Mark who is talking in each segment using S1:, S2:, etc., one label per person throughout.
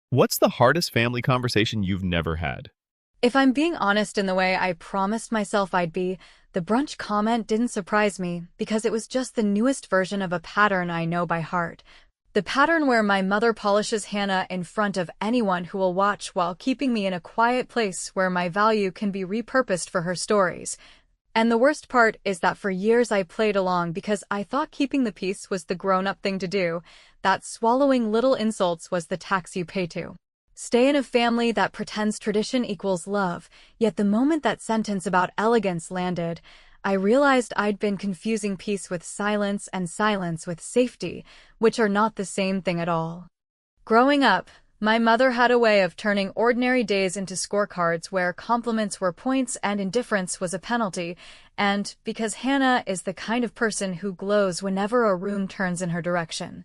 S1: What's the hardest family conversation you've never had?
S2: If I'm being honest in the way I promised myself I'd be, the brunch comment didn't surprise me because it was just the newest version of a pattern I know by heart. The pattern where my mother polishes Hannah in front of anyone who will watch while keeping me in a quiet place where my value can be repurposed for her stories. And the worst part is that for years I played along because I thought keeping the peace was the grown-up thing to do, that swallowing little insults was the tax you pay to stay in a family that pretends tradition equals love. Yet the moment that sentence about elegance landed, I realized I'd been confusing peace with silence and silence with safety, which are not the same thing at all. Growing up, my mother had a way of turning ordinary days into scorecards where compliments were points and indifference was a penalty, and because Hannah is the kind of person who glows whenever a room turns in her direction,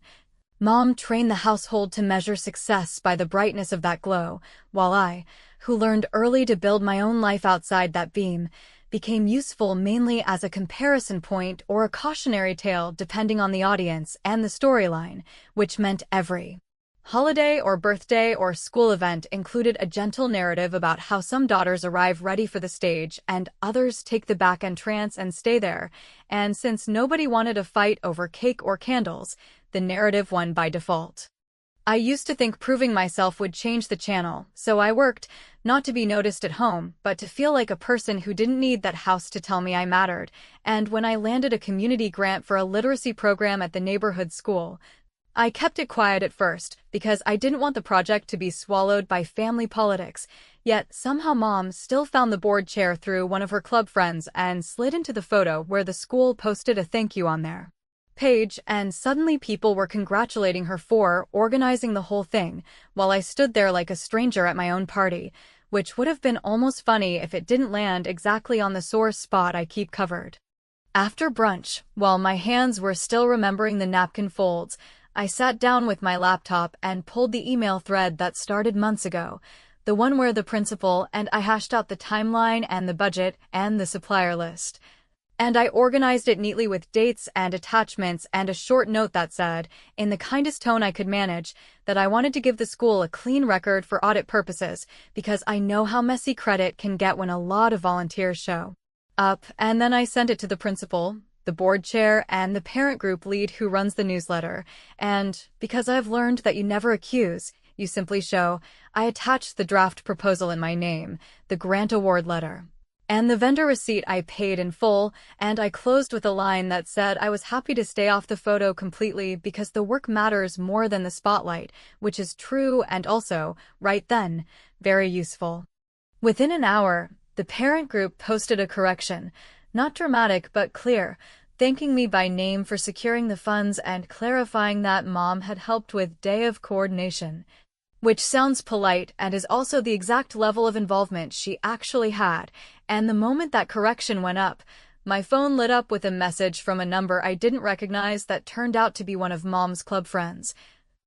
S2: Mom trained the household to measure success by the brightness of that glow, while I, who learned early to build my own life outside that beam, became useful mainly as a comparison point or a cautionary tale depending on the audience and the storyline, which meant every holiday or birthday or school event included a gentle narrative about how some daughters arrive ready for the stage and others take the back entrance and stay there, and since nobody wanted a fight over cake or candles, the narrative won by default. I used to think proving myself would change the channel, so I worked, not to be noticed at home, but to feel like a person who didn't need that house to tell me I mattered, and when I landed a community grant for a literacy program at the neighborhood school, I kept it quiet at first, because I didn't want the project to be swallowed by family politics, yet somehow Mom still found the board chair through one of her club friends and slid into the photo where the school posted a thank you on their page, and suddenly people were congratulating her for organizing the whole thing, while I stood there like a stranger at my own party, which would have been almost funny if it didn't land exactly on the sore spot I keep covered. After brunch, while my hands were still remembering the napkin folds, I sat down with my laptop and pulled the email thread that started months ago, the one where the principal and I hashed out the timeline and the budget and the supplier list. And I organized it neatly with dates and attachments and a short note that said, in the kindest tone I could manage, that I wanted to give the school a clean record for audit purposes, because I know how messy credit can get when a lot of volunteers show up. And then I sent it to the principal, the board chair, and the parent group lead who runs the newsletter, and because I've learned that you never accuse, you simply show, I attached the draft proposal in my name, the grant award letter, and the vendor receipt I paid in full, and I closed with a line that said I was happy to stay off the photo completely because the work matters more than the spotlight, which is true and also, right then, very useful. Within an hour, the parent group posted a correction, not dramatic but clear, thanking me by name for securing the funds and clarifying that Mom had helped with day of coordination, which sounds polite and is also the exact level of involvement she actually had. And the moment that correction went up, my phone lit up with a message from a number I didn't recognize that turned out to be one of Mom's club friends,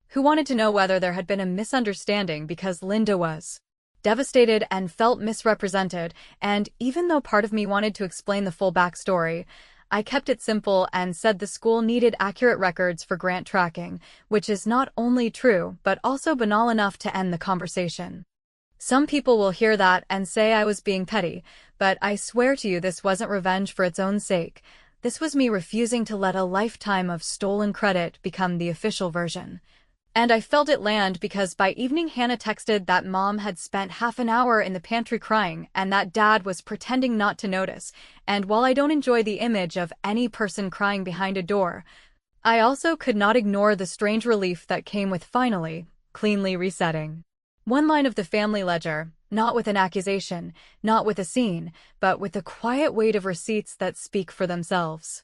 S2: who wanted to know whether there had been a misunderstanding because Linda was devastated and felt misrepresented, and even though part of me wanted to explain the full backstory, I kept it simple and said the school needed accurate records for grant tracking, which is not only true but also banal enough to end the conversation. Some people will hear that and say I was being petty, but I swear to you this wasn't revenge for its own sake. This was me refusing to let a lifetime of stolen credit become the official version. And I felt it land because by evening Hannah texted that Mom had spent half an hour in the pantry crying and that Dad was pretending not to notice, and while I don't enjoy the image of any person crying behind a door, I also could not ignore the strange relief that came with finally, cleanly resetting one line of the family ledger, not with an accusation, not with a scene, but with the quiet weight of receipts that speak for themselves.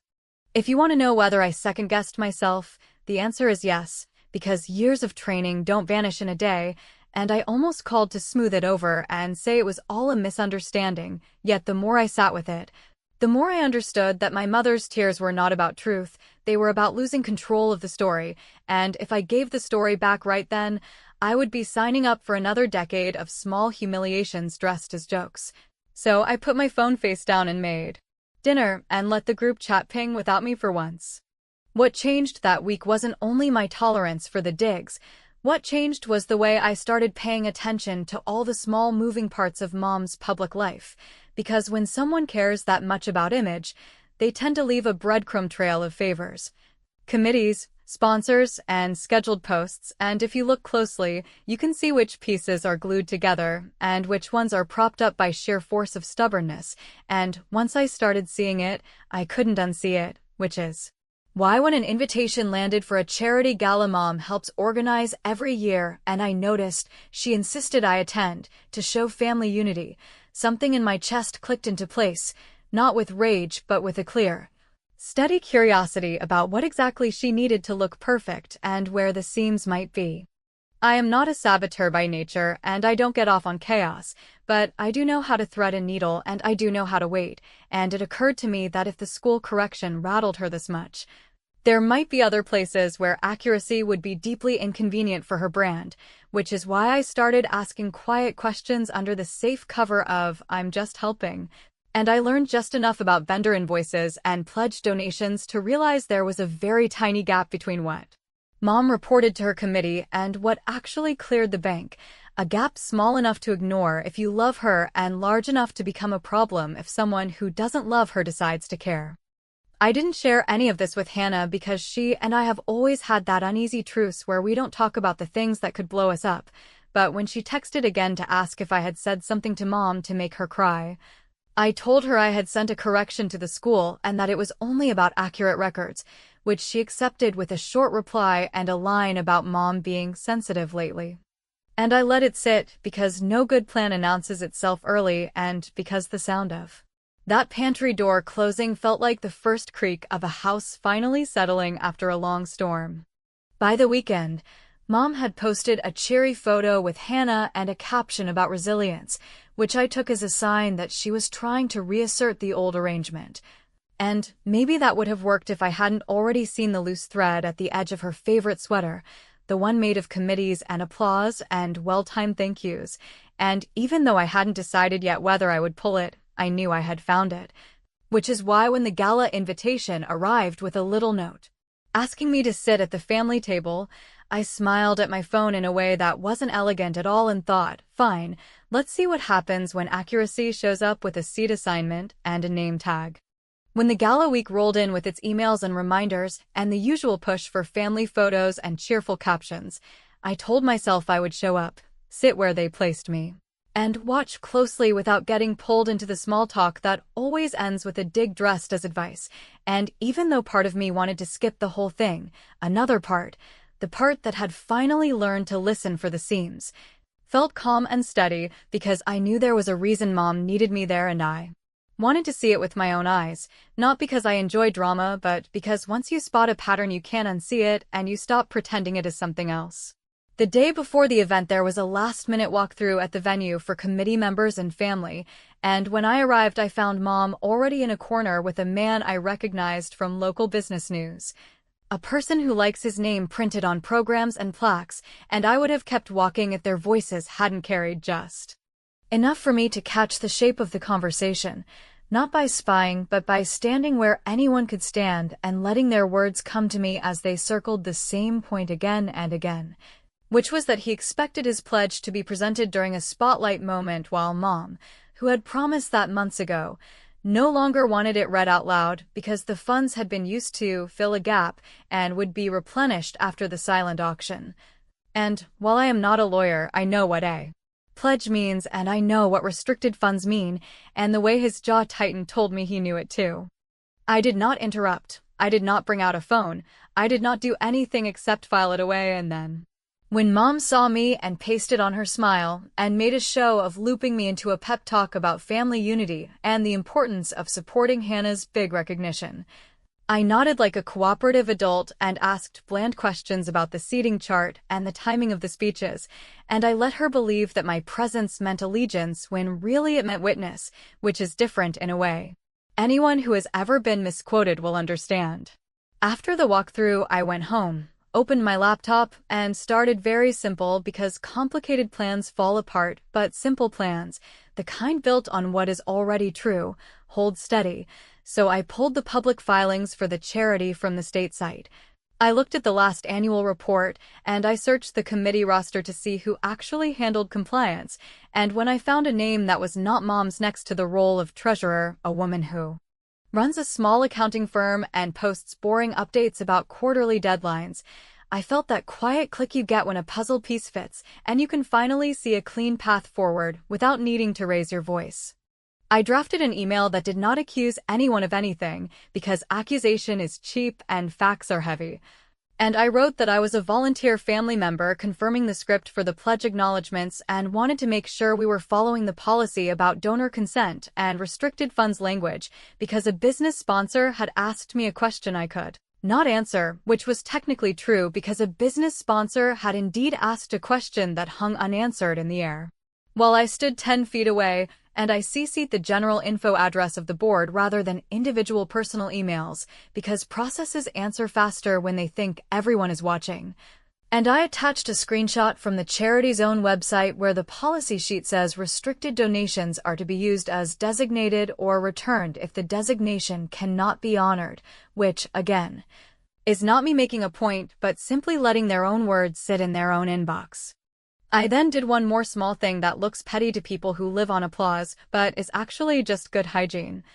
S2: If you want to know whether I second-guessed myself, the answer is yes, because years of training don't vanish in a day, and I almost called to smooth it over and say it was all a misunderstanding, yet the more I sat with it, the more I understood that my mother's tears were not about truth, they were about losing control of the story, and if I gave the story back right then, I would be signing up for another decade of small humiliations dressed as jokes. So I put my phone face down and made dinner and let the group chat ping without me for once. What changed that week wasn't only my tolerance for the digs, What changed was the way I started paying attention to all the small moving parts of Mom's public life, because when someone cares that much about image, they tend to leave a breadcrumb trail of favors. Committees, sponsors, and scheduled posts, and if you look closely, you can see which pieces are glued together and which ones are propped up by sheer force of stubbornness, and once I started seeing it, I couldn't unsee it, which is why when an invitation landed for a charity gala Mom helps organize every year and I noticed she insisted I attend to show family unity, something in my chest clicked into place, not with rage but with a clear, steady curiosity about what exactly she needed to look perfect and where the seams might be. I am not a saboteur by nature, and I don't get off on chaos, but I do know how to thread a needle and I do know how to wait, and it occurred to me that if the school correction rattled her this much, there might be other places where accuracy would be deeply inconvenient for her brand, which is why I started asking quiet questions under the safe cover of "I'm just helping." And I learned just enough about vendor invoices and pledge donations to realize there was a very tiny gap between what Mom reported to her committee and what actually cleared the bank, a gap small enough to ignore if you love her and large enough to become a problem if someone who doesn't love her decides to care. I didn't share any of this with Hannah because she and I have always had that uneasy truce where we don't talk about the things that could blow us up, but when she texted again to ask if I had said something to Mom to make her cry, I told her I had sent a correction to the school and that it was only about accurate records, which she accepted with a short reply and a line about Mom being sensitive lately. And I let it sit because no good plan announces itself early and because the sound of that pantry door closing felt like the first creak of a house finally settling after a long storm. By the weekend, Mom had posted a cheery photo with Hannah and a caption about resilience, which I took as a sign that she was trying to reassert the old arrangement. And maybe that would have worked if I hadn't already seen the loose thread at the edge of her favorite sweater, the one made of committees and applause and well-timed thank yous. And even though I hadn't decided yet whether I would pull it, I knew I had found it. Which is why when the gala invitation arrived with a little note asking me to sit at the family table, I smiled at my phone in a way that wasn't elegant at all and thought, fine, let's see what happens when accuracy shows up with a seat assignment and a name tag. When the gala week rolled in with its emails and reminders and the usual push for family photos and cheerful captions, I told myself I would show up, sit where they placed me, and watch closely without getting pulled into the small talk that always ends with a dig dressed as advice. And even though part of me wanted to skip the whole thing, another part, the part that had finally learned to listen for the seams, felt calm and steady because I knew there was a reason Mom needed me there and I wanted to see it with my own eyes, not because I enjoy drama, but because once you spot a pattern you can't unsee it and you stop pretending it is something else. The day before the event there was a last-minute walkthrough at the venue for committee members and family, and when I arrived I found Mom already in a corner with a man I recognized from local business news. A person who likes his name printed on programs and plaques, and I would have kept walking if their voices hadn't carried just enough for me to catch the shape of the conversation, not by spying but by standing where anyone could stand and letting their words come to me as they circled the same point again and again, which was that he expected his pledge to be presented during a spotlight moment while Mom, who had promised that months ago, no longer wanted it read out loud because the funds had been used to fill a gap and would be replenished after the silent auction. And while I am not a lawyer, I know what a pledge means and I know what restricted funds mean, and the way his jaw tightened told me he knew it too. I did not interrupt. I did not bring out a phone. I did not do anything except file it away and then when Mom saw me and pasted on her smile and made a show of looping me into a pep talk about family unity and the importance of supporting Hannah's big recognition, I nodded like a cooperative adult and asked bland questions about the seating chart and the timing of the speeches, and I let her believe that my presence meant allegiance when really it meant witness, which is different in a way anyone who has ever been misquoted will understand. After the walkthrough, I went home, opened my laptop, and started very simple because complicated plans fall apart, but simple plans, the kind built on what is already true, hold steady. So I pulled the public filings for the charity from the state site. I looked at the last annual report, and I searched the committee roster to see who actually handled compliance, and when I found a name that was not Mom's next to the role of treasurer, a woman who runs a small accounting firm and posts boring updates about quarterly deadlines, I felt that quiet click you get when a puzzle piece fits, and you can finally see a clean path forward without needing to raise your voice. I drafted an email that did not accuse anyone of anything, because accusation is cheap and facts are heavy. And I wrote that I was a volunteer family member confirming the script for the pledge acknowledgments and wanted to make sure we were following the policy about donor consent and restricted funds language, because a business sponsor had asked me a question I could not answer, which was technically true because a business sponsor had indeed asked a question that hung unanswered in the air. While I stood 10 feet away, and I CC'd the general info address of the board rather than individual personal emails, because processes answer faster when they think everyone is watching. And I attached a screenshot from the charity's own website where the policy sheet says restricted donations are to be used as designated or returned if the designation cannot be honored, which, again, is not me making a point, but simply letting their own words sit in their own inbox. I then did one more small thing that looks petty to people who live on applause, but is actually just good hygiene,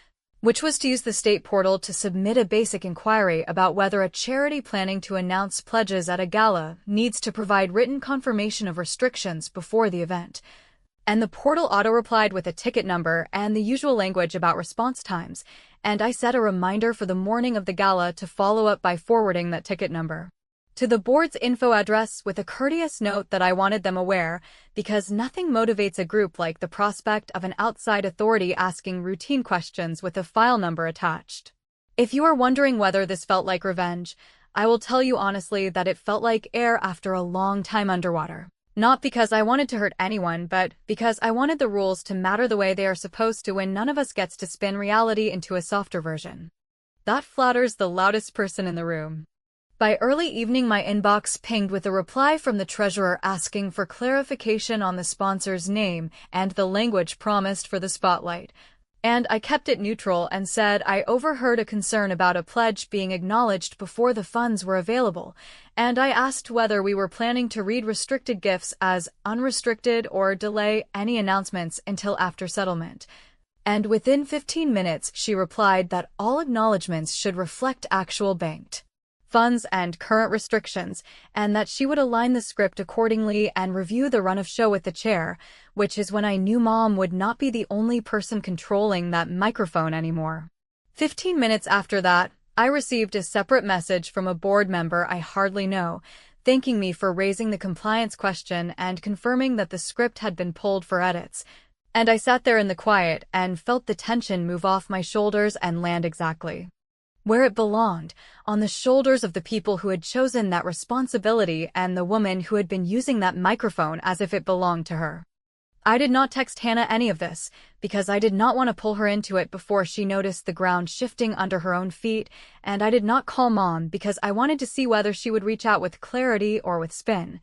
S2: which was to use the state portal to submit a basic inquiry about whether a charity planning to announce pledges at a gala needs to provide written confirmation of restrictions before the event. And the portal auto-replied with a ticket number and the usual language about response times, and I set a reminder for the morning of the gala to follow up by forwarding that ticket number to the board's info address with a courteous note that I wanted them aware, because nothing motivates a group like the prospect of an outside authority asking routine questions with a file number attached. If you are wondering whether this felt like revenge, I will tell you honestly that it felt like air after a long time underwater. Not because I wanted to hurt anyone, but because I wanted the rules to matter the way they are supposed to when none of us gets to spin reality into a softer version. That flatters the loudest person in the room. By early evening, my inbox pinged with a reply from the treasurer asking for clarification on the sponsor's name and the language promised for the spotlight. And I kept it neutral and said I overheard a concern about a pledge being acknowledged before the funds were available, and I asked whether we were planning to read restricted gifts as unrestricted or delay any announcements until after settlement. And within 15 minutes, she replied that all acknowledgments should reflect actual banked funds and current restrictions, and that she would align the script accordingly and review the run of show with the chair, which is when I knew Mom would not be the only person controlling that microphone anymore. 15 minutes after that, I received a separate message from a board member I hardly know, thanking me for raising the compliance question and confirming that the script had been pulled for edits. And I sat there in the quiet and felt the tension move off my shoulders and land exactly where it belonged, on the shoulders of the people who had chosen that responsibility and the woman who had been using that microphone as if it belonged to her. I did not text Hannah any of this, because I did not want to pull her into it before she noticed the ground shifting under her own feet, and I did not call Mom because I wanted to see whether she would reach out with clarity or with spin.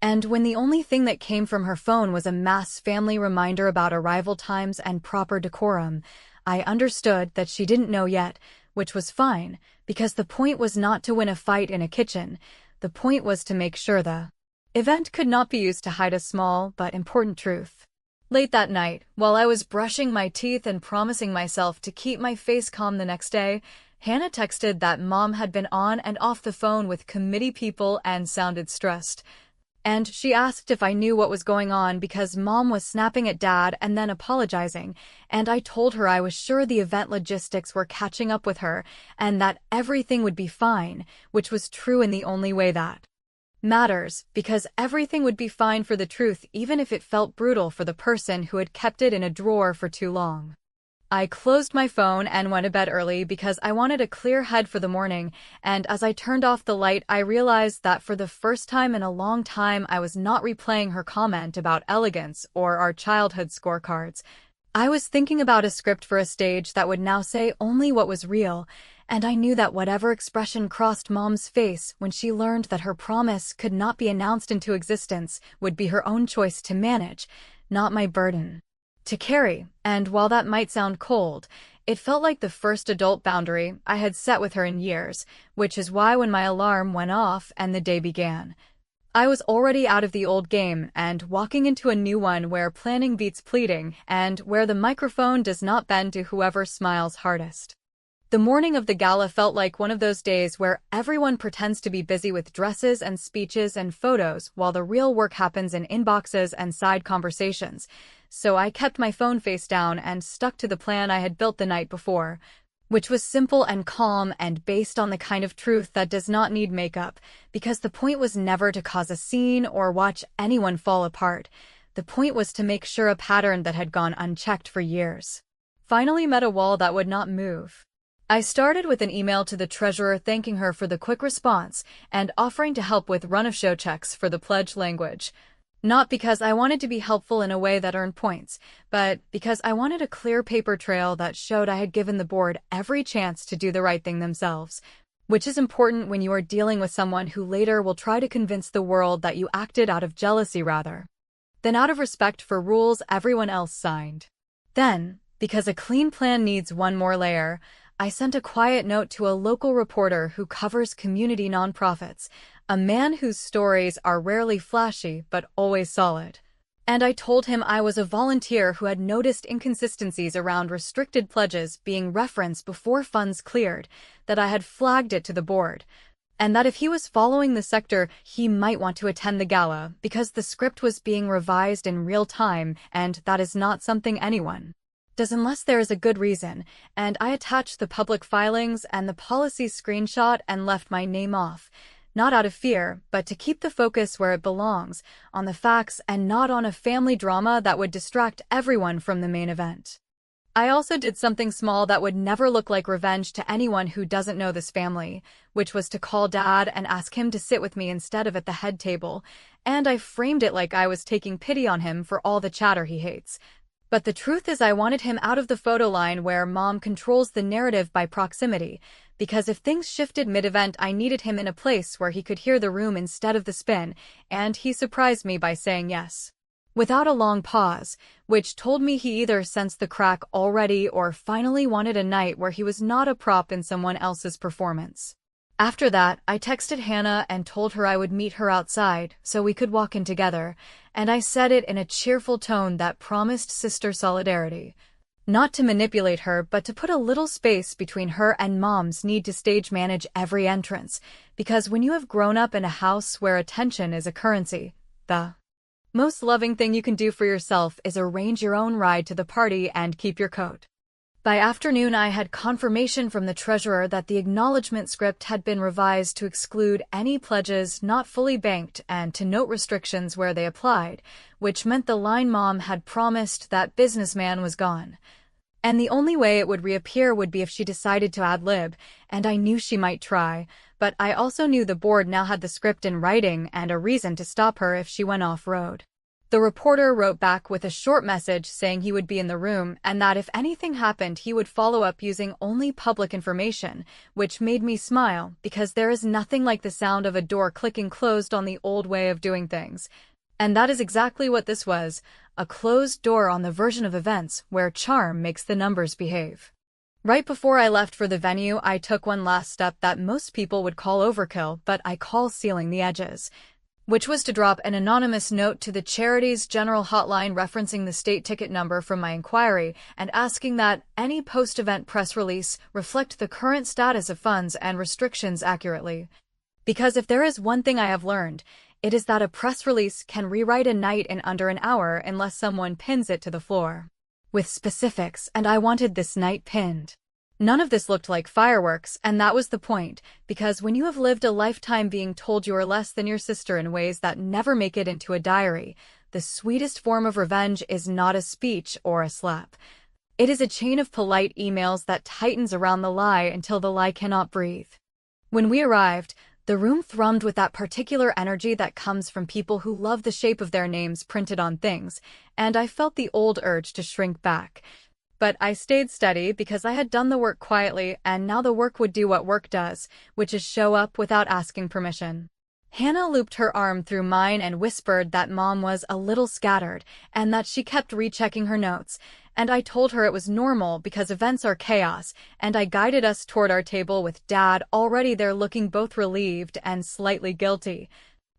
S2: And when the only thing that came from her phone was a mass family reminder about arrival times and proper decorum, I understood that she didn't know yet, which was fine, because the point was not to win a fight in a kitchen. The point was to make sure the event could not be used to hide a small but important truth. Late that night, while I was brushing my teeth and promising myself to keep my face calm the next day, Hannah texted that Mom had been on and off the phone with committee people and sounded stressed. And she asked if I knew what was going on because Mom was snapping at Dad and then apologizing, and I told her I was sure the event logistics were catching up with her and that everything would be fine, which was true in the only way that matters, because everything would be fine for the truth even if it felt brutal for the person who had kept it in a drawer for too long. I closed my phone and went to bed early because I wanted a clear head for the morning, and as I turned off the light I realized that for the first time in a long time I was not replaying her comment about elegance or our childhood scorecards. I was thinking about a script for a stage that would now say only what was real, and I knew that whatever expression crossed Mom's face when she learned that her promise could not be announced into existence would be her own choice to manage, not my burden to carry. And while that might sound cold, It felt like the first adult boundary I had set with her in years, which is why when my alarm went off and the day began, I was already out of the old game and walking into a new one where planning beats pleading and where the microphone does not bend to whoever smiles hardest. The morning of the gala felt like one of those days where everyone pretends to be busy with dresses and speeches and photos while the real work happens in inboxes and side conversations. So I kept my phone face down and stuck to the plan I had built the night before, which was simple and calm and based on the kind of truth that does not need makeup, because the point was never to cause a scene or watch anyone fall apart. The point was to make sure a pattern that had gone unchecked for years finally met a wall that would not move. I started with an email to the treasurer thanking her for the quick response and offering to help with run-of-show checks for the pledge language. Not because I wanted to be helpful in a way that earned points, but because I wanted a clear paper trail that showed I had given the board every chance to do the right thing themselves, which is important when you are dealing with someone who later will try to convince the world that you acted out of jealousy rather than out of respect for rules everyone else signed. Then, because a clean plan needs one more layer, I sent a quiet note to a local reporter who covers community nonprofits, a man whose stories are rarely flashy but always solid. And I told him I was a volunteer who had noticed inconsistencies around restricted pledges being referenced before funds cleared, that I had flagged it to the board, and that if he was following the sector, he might want to attend the gala because the script was being revised in real time, and that is not something anyone does unless there is a good reason, and I attached the public filings and the policy screenshot and left my name off, not out of fear, but to keep the focus where it belongs, on the facts and not on a family drama that would distract everyone from the main event. I also did something small that would never look like revenge to anyone who doesn't know this family, which was to call Dad and ask him to sit with me instead of at the head table, and I framed it like I was taking pity on him for all the chatter he hates. But the truth is I wanted him out of the photo line where Mom controls the narrative by proximity, because if things shifted mid-event I needed him in a place where he could hear the room instead of the spin, and he surprised me by saying yes without a long pause, which told me he either sensed the crack already or finally wanted a night where he was not a prop in someone else's performance. After that, I texted Hannah and told her I would meet her outside so we could walk in together, and I said it in a cheerful tone that promised sister solidarity. Not to manipulate her, but to put a little space between her and Mom's need to stage manage every entrance, because when you have grown up in a house where attention is a currency, the most loving thing you can do for yourself is arrange your own ride to the party and keep your coat. By afternoon, I had confirmation from the treasurer that the acknowledgement script had been revised to exclude any pledges not fully banked and to note restrictions where they applied, which meant the line Mom had promised that businessman was gone. And the only way it would reappear would be if she decided to ad-lib, and I knew she might try, but I also knew the board now had the script in writing and a reason to stop her if she went off-road. The reporter wrote back with a short message saying he would be in the room and that if anything happened he would follow up using only public information, which made me smile because there is nothing like the sound of a door clicking closed on the old way of doing things. And that is exactly what this was, a closed door on the version of events where charm makes the numbers behave. Right before I left for the venue, I took one last step that most people would call overkill, but I call sealing the edges, which was to drop an anonymous note to the charity's general hotline referencing the state ticket number from my inquiry and asking that any post-event press release reflect the current status of funds and restrictions accurately. Because if there is one thing I have learned, it is that a press release can rewrite a night in under an hour unless someone pins it to the floor with specifics, and I wanted this night pinned. None of this looked like fireworks, and that was the point, because when you have lived a lifetime being told you are less than your sister in ways that never make it into a diary, the sweetest form of revenge is not a speech or a slap. It is a chain of polite emails that tightens around the lie until the lie cannot breathe. When we arrived, the room thrummed with that particular energy that comes from people who love the shape of their names printed on things, and I felt the old urge to shrink back. But I stayed steady because I had done the work quietly, and now the work would do what work does, which is show up without asking permission. Hannah looped her arm through mine and whispered that Mom was a little scattered and that she kept rechecking her notes, and I told her it was normal because events are chaos, and I guided us toward our table with Dad already there looking both relieved and slightly guilty,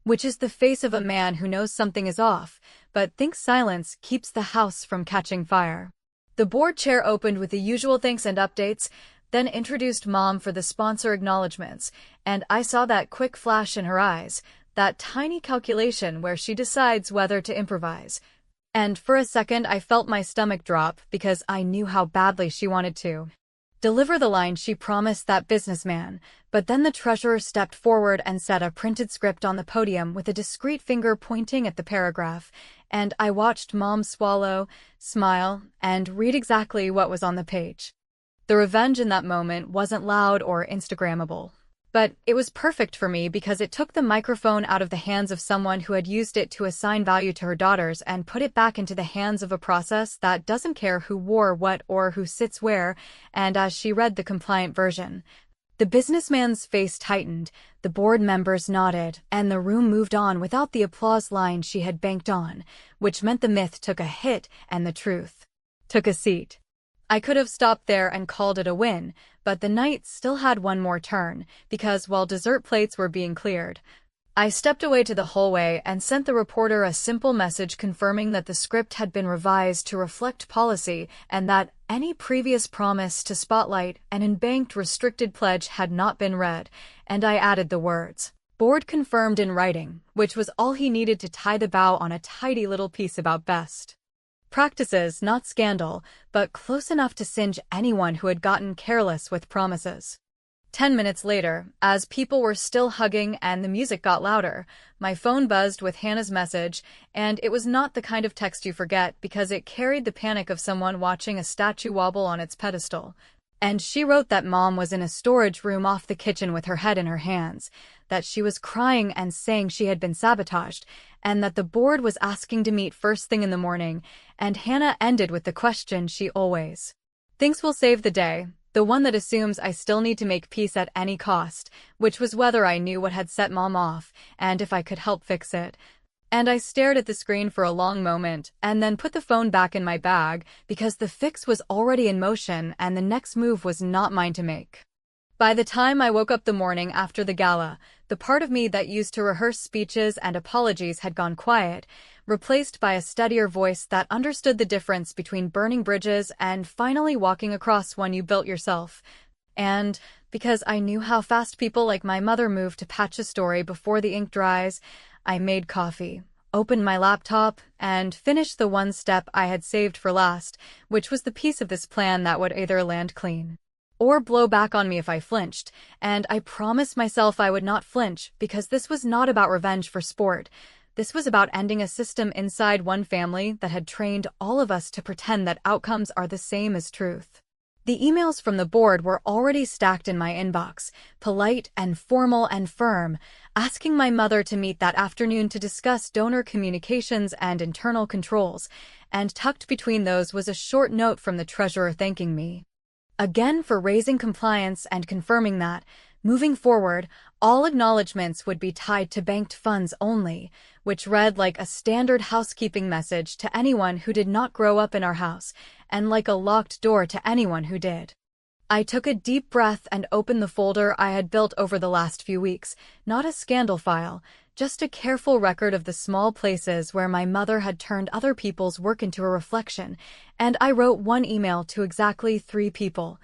S2: which is the face of a man who knows something is off, but thinks silence keeps the house from catching fire. The board chair opened with the usual thanks and updates, then introduced Mom for the sponsor acknowledgments, and I saw that quick flash in her eyes, that tiny calculation where she decides whether to improvise. And for a second I felt my stomach drop because I knew how badly she wanted to deliver the line she promised that businessman, but then the treasurer stepped forward and set a printed script on the podium with a discreet finger pointing at the paragraph, and I watched Mom swallow, smile, and read exactly what was on the page. The revenge in that moment wasn't loud or Instagrammable. But it was perfect for me because it took the microphone out of the hands of someone who had used it to assign value to her daughters and put it back into the hands of a process that doesn't care who wore what or who sits where, and as she read the compliant version, the businessman's face tightened, the board members nodded, and the room moved on without the applause line she had banked on, which meant the myth took a hit and the truth took a seat. I could have stopped there and called it a win, but the night still had one more turn, because while dessert plates were being cleared, I stepped away to the hallway and sent the reporter a simple message confirming that the script had been revised to reflect policy and that any previous promise to spotlight an embanked restricted pledge had not been read, and I added the words, "Board confirmed in writing," which was all he needed to tie the bow on a tidy little piece about best practices, not scandal, but close enough to singe anyone who had gotten careless with promises. 10 minutes later, as people were still hugging and the music got louder, my phone buzzed with Hannah's message, and it was not the kind of text you forget because it carried the panic of someone watching a statue wobble on its pedestal. And she wrote that Mom was in a storage room off the kitchen with her head in her hands, that she was crying and saying she had been sabotaged, and that the board was asking to meet first thing in the morning, and Hannah ended with the question she always thinks will save the day, the one that assumes I still need to make peace at any cost, which was whether I knew what had set Mom off, and if I could help fix it. And I stared at the screen for a long moment, and then put the phone back in my bag, because the fix was already in motion and the next move was not mine to make. By the time I woke up the morning after the gala, the part of me that used to rehearse speeches and apologies had gone quiet, replaced by a steadier voice that understood the difference between burning bridges and finally walking across one you built yourself. And, because I knew how fast people like my mother move to patch a story before the ink dries, I made coffee, opened my laptop, and finished the one step I had saved for last, which was the piece of this plan that would either land clean or blow back on me if I flinched, and I promised myself I would not flinch because this was not about revenge for sport. This was about ending a system inside one family that had trained all of us to pretend that outcomes are the same as truth. The emails from the board were already stacked in my inbox, polite and formal and firm, asking my mother to meet that afternoon to discuss donor communications and internal controls, and tucked between those was a short note from the treasurer thanking me again for raising compliance and confirming that, moving forward, all acknowledgments would be tied to banked funds only, which read like a standard housekeeping message to anyone who did not grow up in our house, and like a locked door to anyone who did. I took a deep breath and opened the folder I had built over the last few weeks, not a scandal file, just a careful record of the small places where my mother had turned other people's work into a reflection, and I wrote one email to exactly 3 people: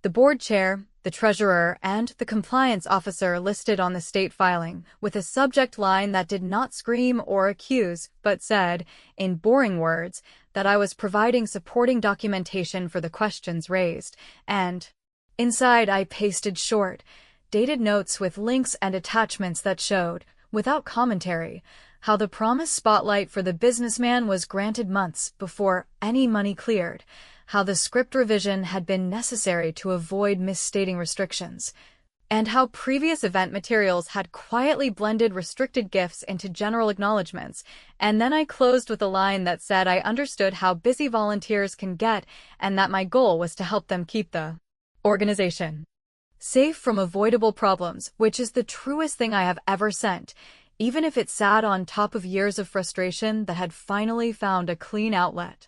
S2: the board chair, the treasurer, and the compliance officer listed on the state filing, with a subject line that did not scream or accuse, but said, in boring words, that I was providing supporting documentation for the questions raised, and inside I pasted short, dated notes with links and attachments that showed, without commentary, how the promised spotlight for the businessman was granted months before any money cleared, how the script revision had been necessary to avoid misstating restrictions, and how previous event materials had quietly blended restricted gifts into general acknowledgments, and then I closed with a line that said I understood how busy volunteers can get and that my goal was to help them keep the organization safe from avoidable problems, which is the truest thing I have ever sent, even if it sat on top of years of frustration that had finally found a clean outlet.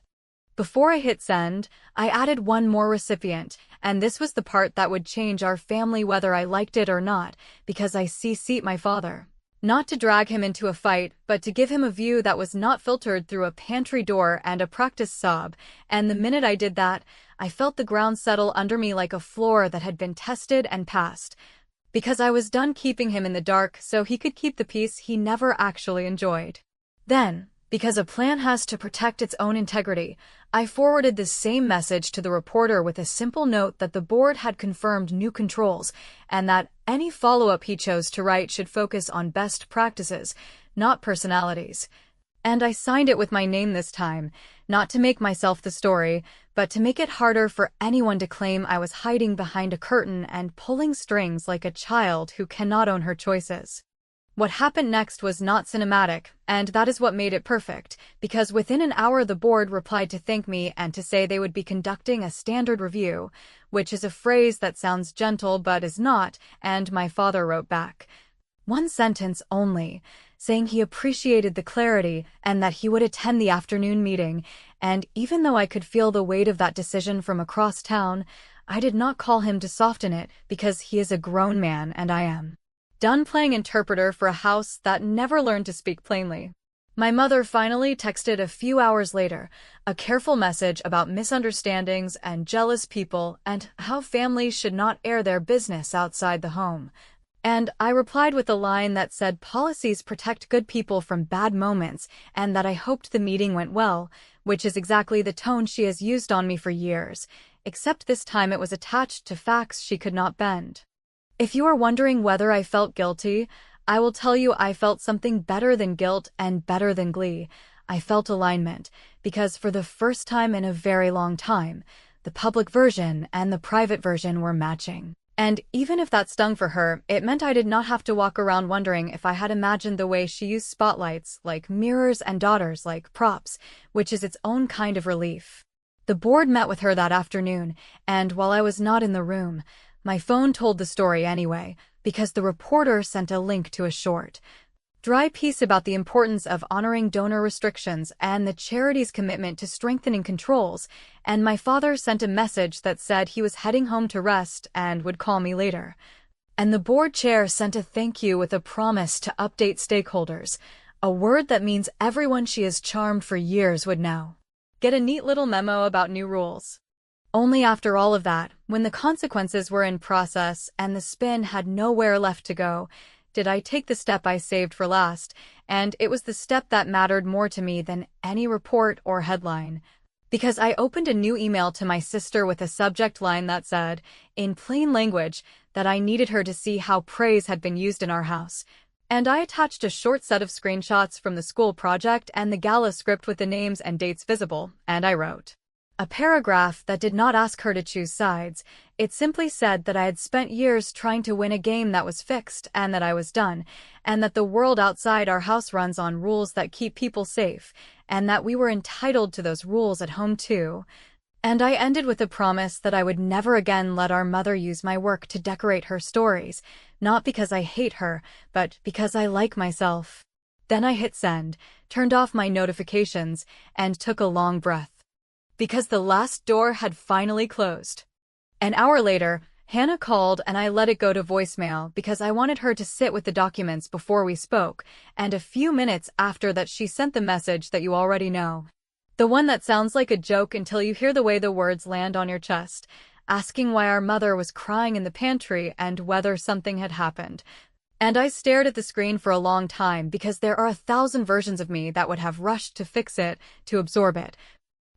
S2: Before I hit send, I added one more recipient, and this was the part that would change our family whether I liked it or not, because I CC'd my father. Not to drag him into a fight, but to give him a view that was not filtered through a pantry door and a practice sob, and the minute I did that, I felt the ground settle under me like a floor that had been tested and passed. Because I was done keeping him in the dark so he could keep the peace he never actually enjoyed. Then, because a plan has to protect its own integrity, I forwarded the same message to the reporter with a simple note that the board had confirmed new controls and that any follow-up he chose to write should focus on best practices, not personalities. And I signed it with my name this time, not to make myself the story, but to make it harder for anyone to claim I was hiding behind a curtain and pulling strings like a child who cannot own her choices. What happened next was not cinematic, and that is what made it perfect, because within an hour the board replied to thank me and to say they would be conducting a standard review, which is a phrase that sounds gentle but is not, and my father wrote back. One sentence only, saying he appreciated the clarity and that he would attend the afternoon meeting, and even though I could feel the weight of that decision from across town, I did not call him to soften it because he is a grown man and I am done playing interpreter for a house that never learned to speak plainly. My mother finally texted a few hours later, a careful message about misunderstandings and jealous people and how families should not air their business outside the home. And I replied with a line that said policies protect good people from bad moments and that I hoped the meeting went well, which is exactly the tone she has used on me for years, except this time it was attached to facts she could not bend. If you are wondering whether I felt guilty, I will tell you I felt something better than guilt and better than glee. I felt alignment, because for the first time in a very long time, the public version and the private version were matching. And even if that stung for her, it meant I did not have to walk around wondering if I had imagined the way she used spotlights like mirrors and daughters like props, which is its own kind of relief. The board met with her that afternoon, and while I was not in the room, my phone told the story anyway, because the reporter sent a link to a short, dry piece about the importance of honoring donor restrictions and the charity's commitment to strengthening controls, and my father sent a message that said he was heading home to rest and would call me later. And the board chair sent a thank you with a promise to update stakeholders, a word that means everyone she has charmed for years would now get a neat little memo about new rules. Only after all of that, when the consequences were in process and the spin had nowhere left to go, did I take the step I saved for last, and it was the step that mattered more to me than any report or headline. Because I opened a new email to my sister with a subject line that said, in plain language, that I needed her to see how praise had been used in our house. And I attached a short set of screenshots from the school project and the gala script with the names and dates visible, and I wrote a paragraph that did not ask her to choose sides. It simply said that I had spent years trying to win a game that was fixed and that I was done, and that the world outside our house runs on rules that keep people safe, and that we were entitled to those rules at home too. And I ended with a promise that I would never again let our mother use my work to decorate her stories, not because I hate her, but because I like myself. Then I hit send, turned off my notifications, and took a long breath. Because the last door had finally closed. An hour later, Hannah called and I let it go to voicemail because I wanted her to sit with the documents before we spoke, and a few minutes after that she sent the message that you already know. The one that sounds like a joke until you hear the way the words land on your chest, asking why our mother was crying in the pantry and whether something had happened. And I stared at the screen for a long time because there are 1,000 versions of me that would have rushed to fix it, to absorb it,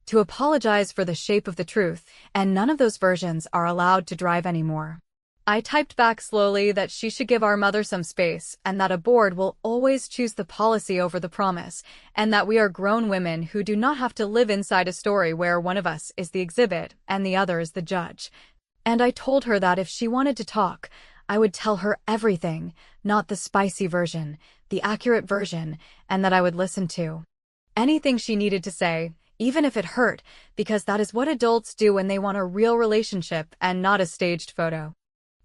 S2: to apologize for the shape of the truth, and none of those versions are allowed to drive anymore. I typed back slowly that she should give our mother some space, and that a board will always choose the policy over the promise, and that we are grown women who do not have to live inside a story where one of us is the exhibit and the other is the judge. And I told her that if she wanted to talk, I would tell her everything, not the spicy version, the accurate version, and that I would listen to anything she needed to say, even if it hurt, because that is what adults do when they want a real relationship and not a staged photo.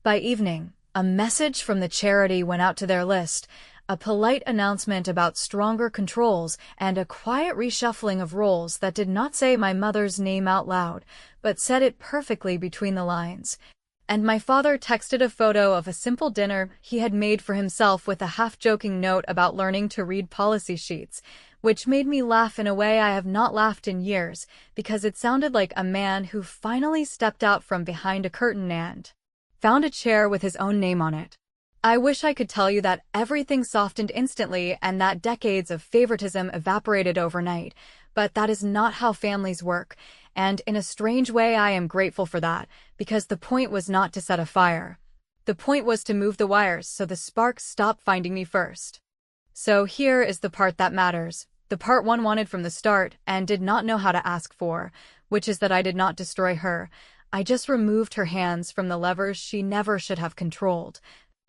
S2: By evening, a message from the charity went out to their list, a polite announcement about stronger controls, and a quiet reshuffling of roles that did not say my mother's name out loud, but said it perfectly between the lines. And my father texted a photo of a simple dinner he had made for himself with a half-joking note about learning to read policy sheets, which made me laugh in a way I have not laughed in years, because it sounded like a man who finally stepped out from behind a curtain and found a chair with his own name on it. I wish I could tell you that everything softened instantly and that decades of favoritism evaporated overnight, but that is not how families work, and in a strange way I am grateful for that, because the point was not to set a fire. The point was to move the wires so the sparks stop finding me first. So here is the part that matters, the part one wanted from the start and did not know how to ask for, which is that I did not destroy her. I just removed her hands from the levers she never should have controlled.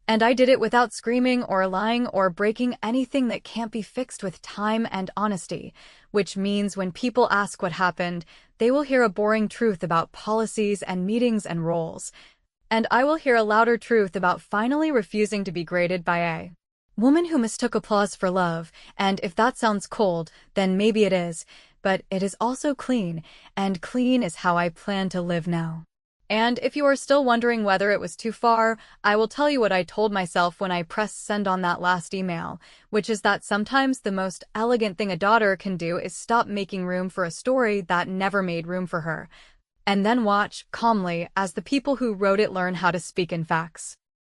S2: And I did it without screaming or lying or breaking anything that can't be fixed with time and honesty, which means when people ask what happened, they will hear a boring truth about policies and meetings and roles. And I will hear a louder truth about finally refusing to be graded by a woman who mistook applause for love, and if that sounds cold, then maybe it is, but it is also clean, and clean is how I plan to live now. And if you are still wondering whether it was too far, I will tell you what I told myself when I pressed send on that last email, which is that sometimes the most elegant thing a daughter can do is stop making room for a story that never made room for her, and then watch, calmly, as the people who wrote it learn how to speak in facts.